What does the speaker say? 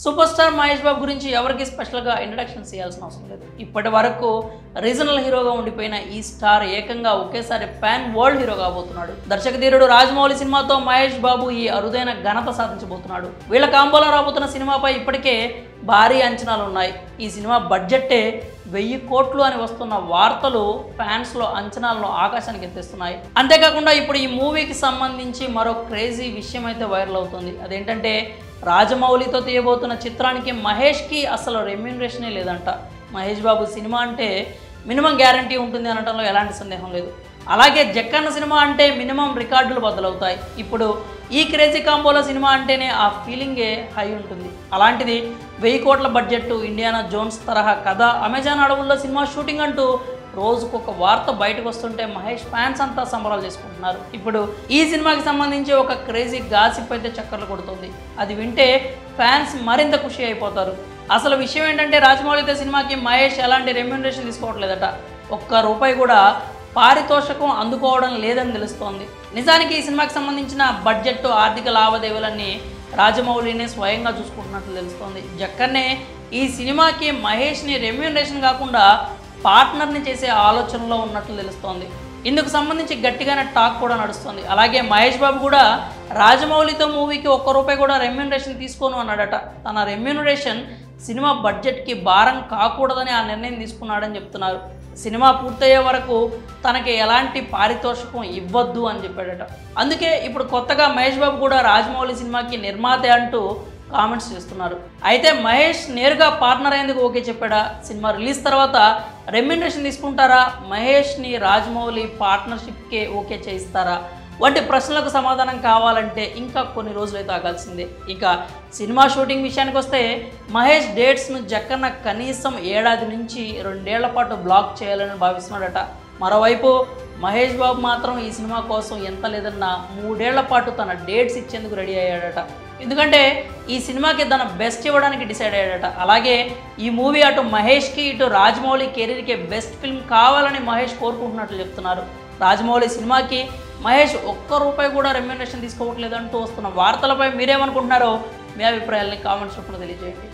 Super star Mahesh Babu గురించి ఎవరికి స్పెషల్గా ఇంట్రడక్షన్స్ చేయాల్సిన అవసరం లేదు. ఇప్పటి వరకు రీజనల్ హీరోగా ఉండిపోయిన ఈ స్టార్ ఏకంగా ఒకేసారి పాన్ వరల్డ్ హీరో కాబోతున్నాడు. దర్శకధీరుడు రాజమౌళి సినిమాతో మహేష్ బాబు ఈ అరుదైన ఘనత సాధించబోతున్నాడు. వీళ్ళ కాంబోలో రాబోతున్న సినిమాపై ఇప్పటికే భారీ అంచనాలు ఉన్నాయి. ఈ సినిమా బడ్జెట్టే 1000 కోట్లు అని వస్తున్న వార్తలు ఫ్యాన్స్లో అంచనాలను ఆకాశానికి ఎత్తేస్తున్నాయి. అంతేకాకుండా ఇప్పుడు ఈ మూవీకి సంబంధించి మరో క్రేజీ విషయం అయితే వైరల్ అవుతుంది. అదేంటంటే రాజమౌళితో తీయబోతున్న చిత్రానికి మహేష్కి అసలు రెమ్యూనరేషనే లేదంట. మహేష్ బాబు సినిమా అంటే మినిమం గ్యారంటీ ఉంటుంది అనడంలో ఎలాంటి సందేహం లేదు. అలాగే జక్కన్న సినిమా అంటే మినిమం రికార్డులు బదులవుతాయి. ఇప్పుడు ఈ క్రేజీ కాంబోలో సినిమా అంటేనే ఆ ఫీలింగే హై ఉంటుంది. అలాంటిది 1000 కోట్ల బడ్జెట్, ఇండియానా జోన్స్ తరహా కథ, అమెజాన్ అడవుల్లో సినిమా షూటింగ్ అంటూ రోజుకొక వార్త బయటకు వస్తుంటే మహేష్ ఫ్యాన్స్ అంతా సంబరాలు చేసుకుంటున్నారు. ఇప్పుడు ఈ సినిమాకి సంబంధించి ఒక క్రేజీ గాసిప్ అయితే చక్కర్లు కొడుతుంది. అది వింటే ఫ్యాన్స్ మరింత ఖుషి అయిపోతారు. అసలు విషయం ఏంటంటే రాజమౌళితో సినిమాకి మహేష్ ఎలాంటి రెమ్యూనరేషన్ తీసుకోవట్లేదట. ఒక్క రూపాయి కూడా పారితోషికం అందుకోవడం లేదని తెలుస్తోంది. నిజానికి ఈ సినిమాకి సంబంధించిన బడ్జెట్, ఆర్థిక లావాదేవీలన్నీ రాజమౌళినే స్వయంగా చూసుకుంటున్నట్లు తెలుస్తోంది. జక్కన్నే ఈ సినిమాకి మహేష్ని రెమ్యూనరేషన్ కాకుండా పార్ట్నర్ని చేసే ఆలోచనలో ఉన్నట్లు తెలుస్తోంది. ఇందుకు సంబంధించి గట్టిగానే టాక్ కూడా నడుస్తుంది. అలాగే మహేష్ బాబు కూడా రాజమౌళితో మూవీకి ఒక్క రూపాయి కూడా రెమ్యూనరేషన్ తీసుకోను అన్నాడట. తన రెమ్యూనరేషన్ సినిమా బడ్జెట్కి భారం కాకూడదని ఆ నిర్ణయం తీసుకున్నాడని చెప్తున్నారు. సినిమా పూర్తయ్యే వరకు తనకి ఎలాంటి పారితోషికం ఇవ్వద్దు అని చెప్పాడట. అందుకే ఇప్పుడు కొత్తగా మహేష్ బాబు కూడా రాజమౌళి సినిమాకి నిర్మాతే అంటూ కామెంట్స్ చేస్తున్నారు. అయితే మహేష్ నేరుగా పార్ట్నర్ అయ్యేందుకు ఓకే చెప్పాడా? సినిమా రిలీజ్ తర్వాత రెమ్యూనరేషన్ తీసుకుంటారా? మహేష్ని రాజమౌళి పార్ట్నర్షిప్కే ఓకే చేయిస్తారా? వంటి ప్రశ్నలకు సమాధానం కావాలంటే ఇంకా కొన్ని రోజులైతే ఆగాల్సిందే. ఇక సినిమా షూటింగ్ విషయానికి వస్తే మహేష్ డేట్స్ను జక్కన్న కనీసం 1 ఏడాది నుంచి 2 ఏళ్ల పాటు బ్లాక్ చేయాలని భావిస్తున్నాడట. మరోవైపు మహేష్ బాబు మాత్రం ఈ సినిమా కోసం ఎంత లేదన్నా 3 ఏళ్ల పాటు తన డేట్స్ ఇచ్చేందుకు రెడీ అయ్యాడట. ఎందుకంటే ఈ సినిమాకి తన బెస్ట్ ఇవ్వడానికి డిసైడ్ అయ్యాడట. అలాగే ఈ మూవీ అటు మహేష్కి ఇటు రాజమౌళి కెరీర్కి బెస్ట్ ఫిల్మ్ కావాలని మహేష్ కోరుకుంటున్నట్లు చెప్తున్నారు. రాజమౌళి సినిమాకి మహేష్ ఒక్క రూపాయి కూడా రెమ్యూనరేషన్ తీసుకోవట్లేదంటూ వస్తున్న వార్తలపై మీరేమనుకుంటున్నారో మీ అభిప్రాయాలని కామెంట్స్ రూపంలో తెలియజేయండి.